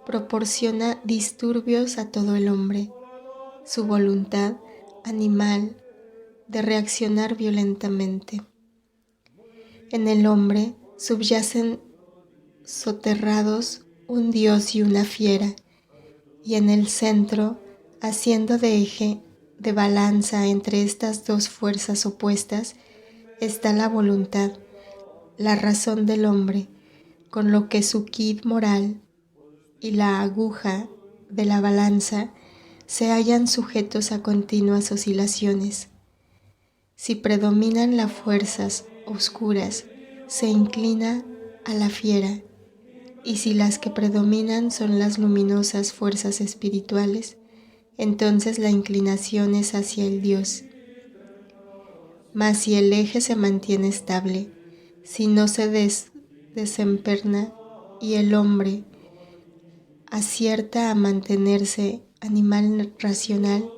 proporciona disturbios a todo el hombre, su voluntad animal de reaccionar violentamente. En el hombre subyacen soterrados un dios y una fiera, y en el centro, haciendo de eje, de balanza entre estas dos fuerzas opuestas, está la voluntad, la razón del hombre, con lo que su quid moral y la aguja de la balanza se hallan sujetos a continuas oscilaciones. Si predominan las fuerzas oscuras, se inclina a la fiera, y si las que predominan son las luminosas fuerzas espirituales, entonces la inclinación es hacia el Dios. Mas si el eje se mantiene estable, si no se desemperna y el hombre acierta a mantenerse animal racional,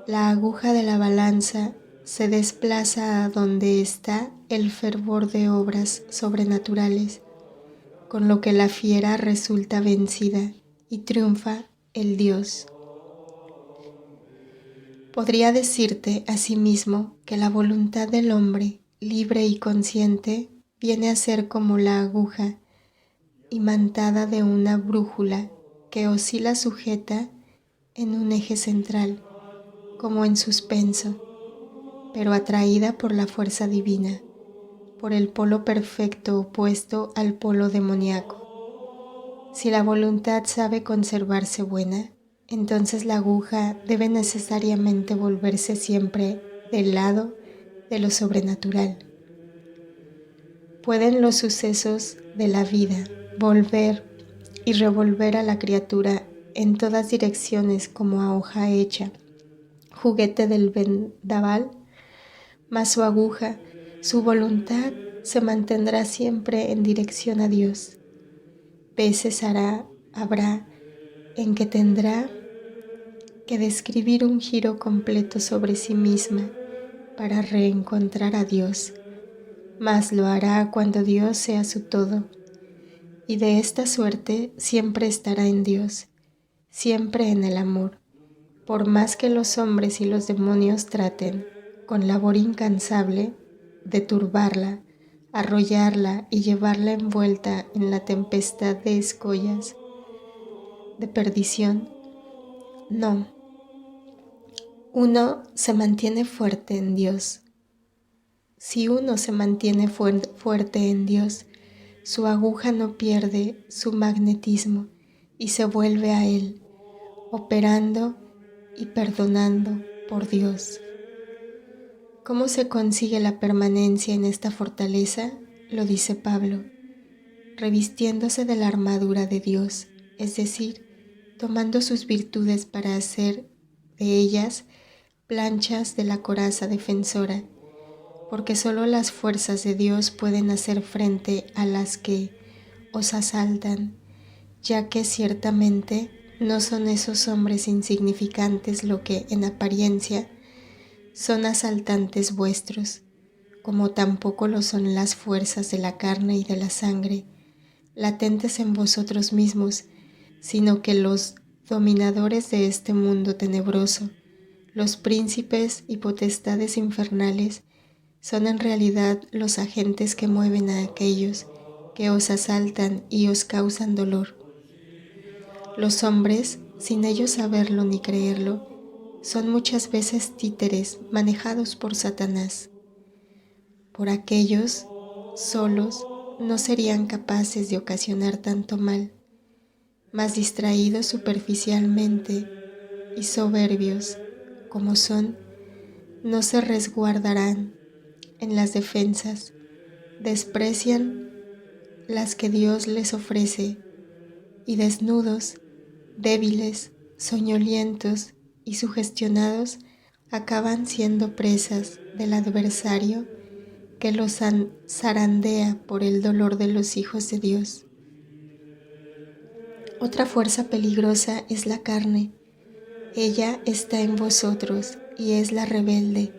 la aguja de la balanza se desplaza a donde está el fervor de obras sobrenaturales, con lo que la fiera resulta vencida y triunfa el Dios. Podría decirte asimismo que la voluntad del hombre, libre y consciente, viene a ser como la aguja imantada de una brújula que oscila sujeta en un eje central, como en suspenso, pero atraída por la fuerza divina, por el polo perfecto opuesto al polo demoníaco. Si la voluntad sabe conservarse buena, entonces la aguja debe necesariamente volverse siempre del lado de lo sobrenatural. Pueden los sucesos de la vida volver y revolver a la criatura en todas direcciones como a hoja hecha, juguete del vendaval, mas su aguja, su voluntad se mantendrá siempre en dirección a Dios. Veces habrá en que tendrá que describir un giro completo sobre sí misma para reencontrar a Dios, mas lo hará cuando Dios sea su todo, y de esta suerte siempre estará en Dios, siempre en el amor, por más que los hombres y los demonios traten, con labor incansable, de turbarla, arrollarla y llevarla envuelta en la tempestad de escollas, de perdición. No, uno se mantiene fuerte en Dios. Si uno se mantiene fuerte en Dios, su aguja no pierde su magnetismo y se vuelve a Él, operando y perdonando por Dios. ¿Cómo se consigue la permanencia en esta fortaleza? Lo dice Pablo, revistiéndose de la armadura de Dios, es decir, tomando sus virtudes para hacer de ellas planchas de la coraza defensora, porque solo las fuerzas de Dios pueden hacer frente a las que os asaltan, ya que ciertamente no son esos hombres insignificantes lo que, en apariencia, son asaltantes vuestros, como tampoco lo son las fuerzas de la carne y de la sangre, latentes en vosotros mismos, sino que los dominadores de este mundo tenebroso, los príncipes y potestades infernales, son en realidad los agentes que mueven a aquellos que os asaltan y os causan dolor. Los hombres, sin ellos saberlo ni creerlo, son muchas veces títeres manejados por Satanás. Por aquellos, solos, no serían capaces de ocasionar tanto mal, mas distraídos superficialmente y soberbios como son, no se resguardarán en las defensas, desprecian las que Dios les ofrece y desnudos, débiles, soñolientos y sugestionados acaban siendo presas del adversario que los zarandea por el dolor de los hijos de Dios. Otra fuerza peligrosa es la carne. Ella está en vosotros y es la rebelde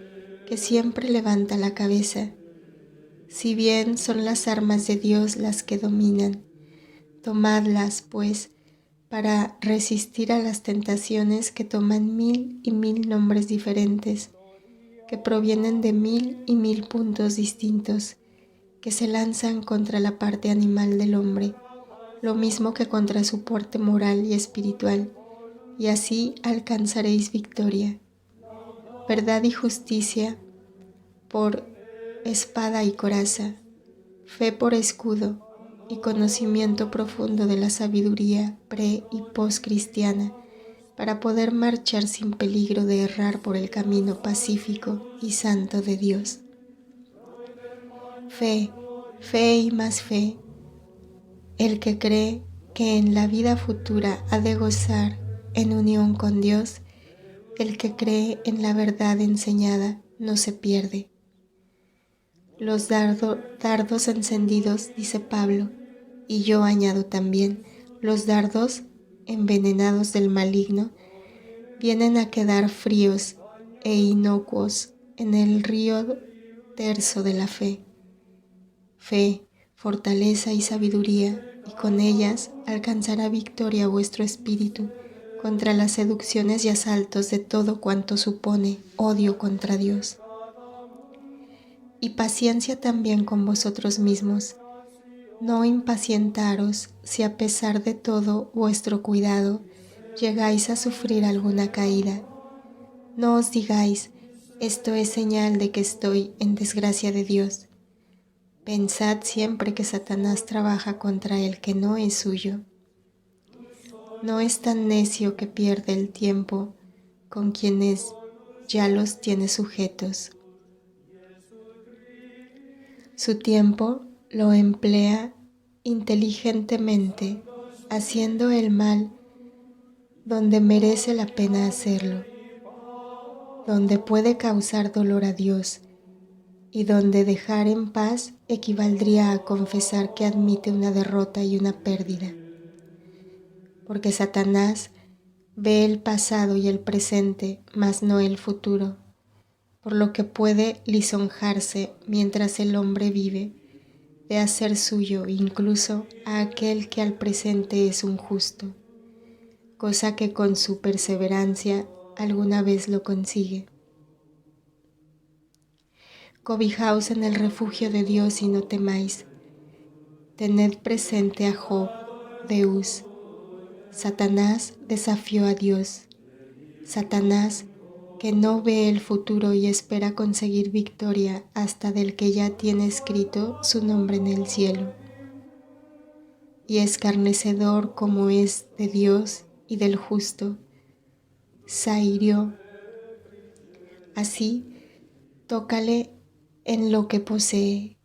que siempre levanta la cabeza. Si bien son las armas de Dios las que dominan, tomadlas, pues, para resistir a las tentaciones que toman 1000 y 1000 nombres diferentes, que provienen de 1000 y 1000 puntos distintos, que se lanzan contra la parte animal del hombre, lo mismo que contra su parte moral y espiritual, y así alcanzaréis victoria. Verdad y justicia por espada y coraza, fe por escudo y conocimiento profundo de la sabiduría pre- y post-cristiana, para poder marchar sin peligro de errar por el camino pacífico y santo de Dios. Fe, fe y más fe. El que cree que en la vida futura ha de gozar en unión con Dios, el que cree en la verdad enseñada, no se pierde. Los dardos encendidos, dice Pablo, y yo añado también, los dardos envenenados del maligno, vienen a quedar fríos e inocuos en el río terso de la fe. Fe, fortaleza y sabiduría, y con ellas alcanzará victoria vuestro espíritu contra las seducciones y asaltos de todo cuanto supone odio contra Dios. Y paciencia también con vosotros mismos. No impacientaros si a pesar de todo vuestro cuidado llegáis a sufrir alguna caída. No os digáis, esto es señal de que estoy en desgracia de Dios. Pensad siempre que Satanás trabaja contra el que no es suyo. No es tan necio que pierde el tiempo con quienes ya los tiene sujetos. Su tiempo lo emplea inteligentemente, haciendo el mal donde merece la pena hacerlo, donde puede causar dolor a Dios y donde dejar en paz equivaldría a confesar que admite una derrota y una pérdida. Porque Satanás ve el pasado y el presente, mas no el futuro, por lo que puede lisonjarse mientras el hombre vive, de hacer suyo incluso a aquel que al presente es un justo, cosa que con su perseverancia alguna vez lo consigue. Cobijaos en el refugio de Dios y no temáis. Tened presente a Job de Uz. Satanás desafió a Dios. Satanás, que no ve el futuro y espera conseguir victoria hasta del que ya tiene escrito su nombre en el cielo. Y escarnecedor como es de Dios y del justo, Sairió. Así, tócale en lo que posee,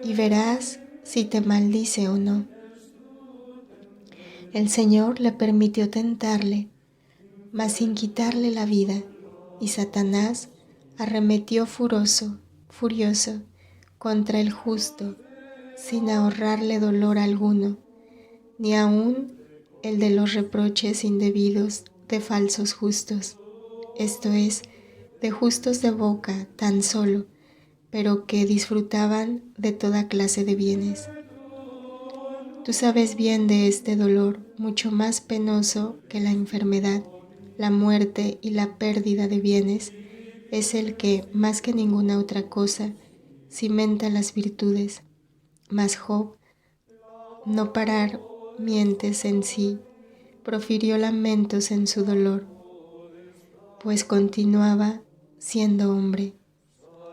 y verás si te maldice o no. El Señor le permitió tentarle, mas sin quitarle la vida, y Satanás arremetió furioso contra el justo, sin ahorrarle dolor alguno, ni aun el de los reproches indebidos de falsos justos, esto es, de justos de boca tan solo, pero que disfrutaban de toda clase de bienes. Tú sabes bien de este dolor, mucho más penoso que la enfermedad, la muerte y la pérdida de bienes, es el que, más que ninguna otra cosa, cimenta las virtudes. Mas Job, no parar mientes en sí, profirió lamentos en su dolor, pues continuaba siendo hombre.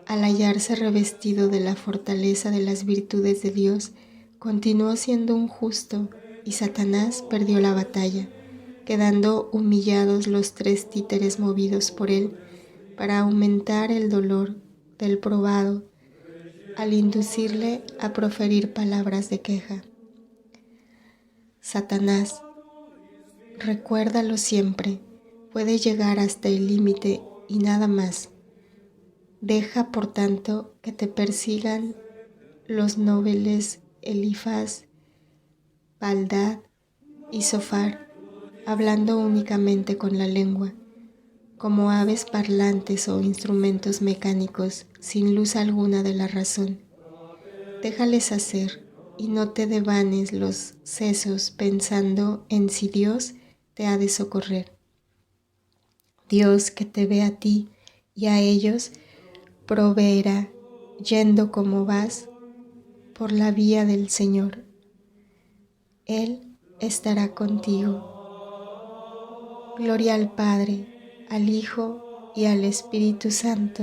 Al hallarse revestido de la fortaleza de las virtudes de Dios, continuó siendo un justo, y Satanás perdió la batalla, quedando humillados los 3 títeres movidos por él para aumentar el dolor del probado, al inducirle a proferir palabras de queja. Satanás, recuérdalo siempre, puede llegar hasta el límite y nada más. Deja, por tanto, que te persigan los nobles Elifaz, Baldad y Sofar, hablando únicamente con la lengua, como aves parlantes o instrumentos mecánicos, sin luz alguna de la razón. Déjales hacer y no te devanes los sesos pensando en si Dios te ha de socorrer. Dios, que te ve a ti y a ellos, proveerá, yendo como vas por la vía del Señor. Él estará contigo. Gloria al Padre, al Hijo y al Espíritu Santo,